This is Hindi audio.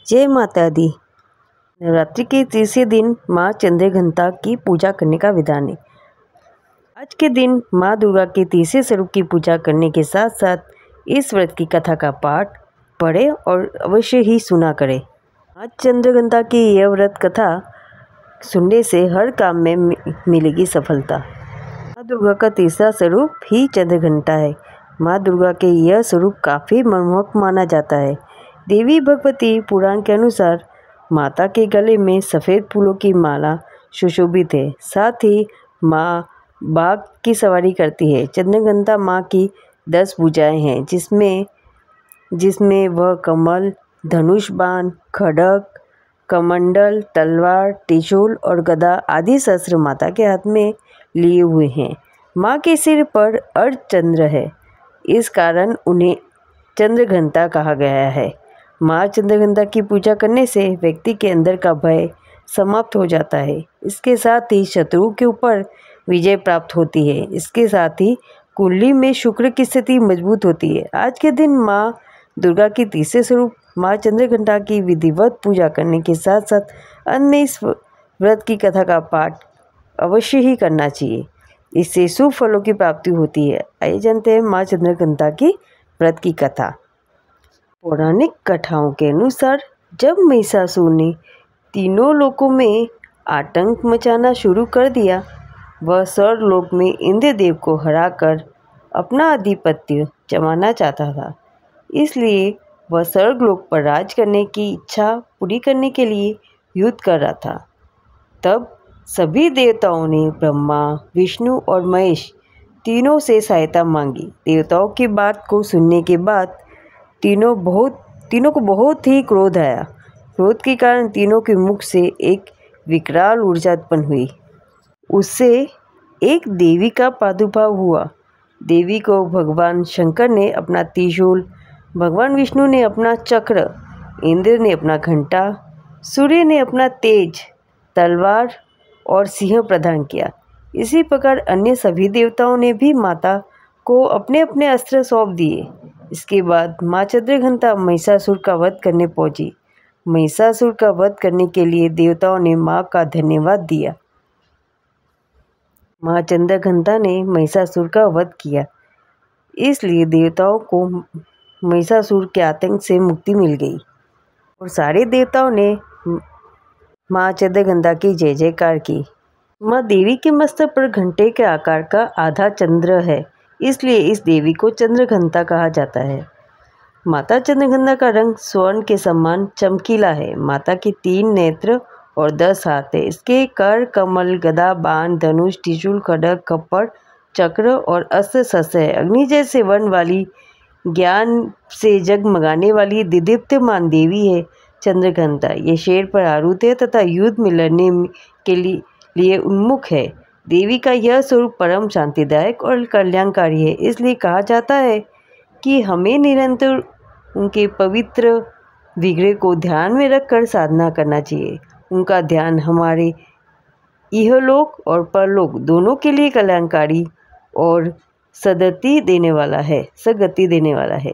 जय माता दी। नवरात्रि के तीसरे दिन माँ चंद्रघंटा की पूजा करने का विधान है। आज के दिन माँ दुर्गा के तीसरे स्वरूप की पूजा करने के साथ साथ इस व्रत की कथा का पाठ पढ़ें और अवश्य ही सुना करें। माँ चंद्रघंटा की यह व्रत कथा सुनने से हर काम में मिलेगी सफलता। माँ दुर्गा का तीसरा स्वरूप ही चंद्रघंटा है। माँ दुर्गा के यह स्वरूप काफ़ी मनमोहक माना जाता है। देवी भगवती पुराण के अनुसार माता के गले में सफ़ेद फूलों की माला सुशोभित है। साथ ही माँ बाघ की सवारी करती है। चंद्रघंटा माँ की 10 भुजाएं हैं, जिसमें वह कमल, धनुष बाण, खड्ग, कमंडल, तलवार, त्रिशूल और गदा आदि शस्त्र माता के हाथ में लिए हुए हैं। माँ के सिर पर अर्धचंद्र है, इस कारण उन्हें चंद्रघंटा कहा गया है। माँ चंद्रघंटा की पूजा करने से व्यक्ति के अंदर का भय समाप्त हो जाता है। इसके साथ ही शत्रुओं के ऊपर विजय प्राप्त होती है। इसके साथ ही कुंडली में शुक्र की स्थिति मजबूत होती है। आज के दिन माँ दुर्गा की तीसरे स्वरूप माँ चंद्रघंटा की विधिवत पूजा करने के साथ साथ अन्य इस व्रत की कथा का पाठ अवश्य ही करना चाहिए। इससे शुभ फलों की प्राप्ति होती है। आइए जानते हैं माँ चंद्रघंटा की व्रत की कथा। पौराणिक कथाओं के अनुसार जब महिषासुर ने तीनों लोकों में आतंक मचाना शुरू कर दिया, वह स्वर्गलोक में इंद्रदेव को हराकर अपना आधिपत्य जमाना चाहता था। इसलिए वह स्वर्गलोक पर राज करने की इच्छा पूरी करने के लिए युद्ध कर रहा था। तब सभी देवताओं ने ब्रह्मा, विष्णु और महेश तीनों से सहायता मांगी। देवताओं की बात को सुनने के बाद तीनों को बहुत ही क्रोध आया। क्रोध के कारण तीनों के मुख से एक विकराल ऊर्जा उत्पन्न हुई। उससे एक देवी का प्रादुर्भाव हुआ। देवी को भगवान शंकर ने अपना त्रिशूल, भगवान विष्णु ने अपना चक्र, इंद्र ने अपना घंटा, सूर्य ने अपना तेज, तलवार और सिंह प्रदान किया। इसी प्रकार अन्य सभी देवताओं ने भी माता को अपने अपने अस्त्र सौंप दिए। इसके बाद माँ चंद्रघंटा महिषासुर का वध करने पहुंची। महिषासुर का वध करने के लिए देवताओं ने माँ का धन्यवाद दिया। माँ चंद्रघंटा ने महिषासुर का वध किया, इसलिए देवताओं को महिषासुर के आतंक से मुक्ति मिल गई और सारे देवताओं ने माँ चंद्रघंटा की जय जयकार की। माँ देवी के मस्तक पर घंटे के आकार का आधा चंद्र है, इसलिए इस देवी को चंद्रघंटा कहा जाता है। माता चंद्रघंटा का रंग स्वर्ण के समान चमकीला है। माता के 3 नेत्र और 10 हाथ है। इसके कर, कमल, गदा, बाण, धनुष, त्रिशूल, खड्ग, खप्पर, चक्र और अस्त्र शस्त्र है। अग्नि जैसे वर्ण वाली, ज्ञान से जगमगाने वाली दिदीप्यमान देवी है चंद्रघंटा। ये शेर पर आरूढ़ है तथा युद्ध में लड़ने के लिए उन्मुख है। देवी का यह स्वरूप परम शांतिदायक और कल्याणकारी है। इसलिए कहा जाता है कि हमें निरंतर उनके पवित्र विग्रह को ध्यान में रखकर साधना करना चाहिए। उनका ध्यान हमारे इहलोक और परलोक दोनों के लिए कल्याणकारी और सद्गति देने वाला है।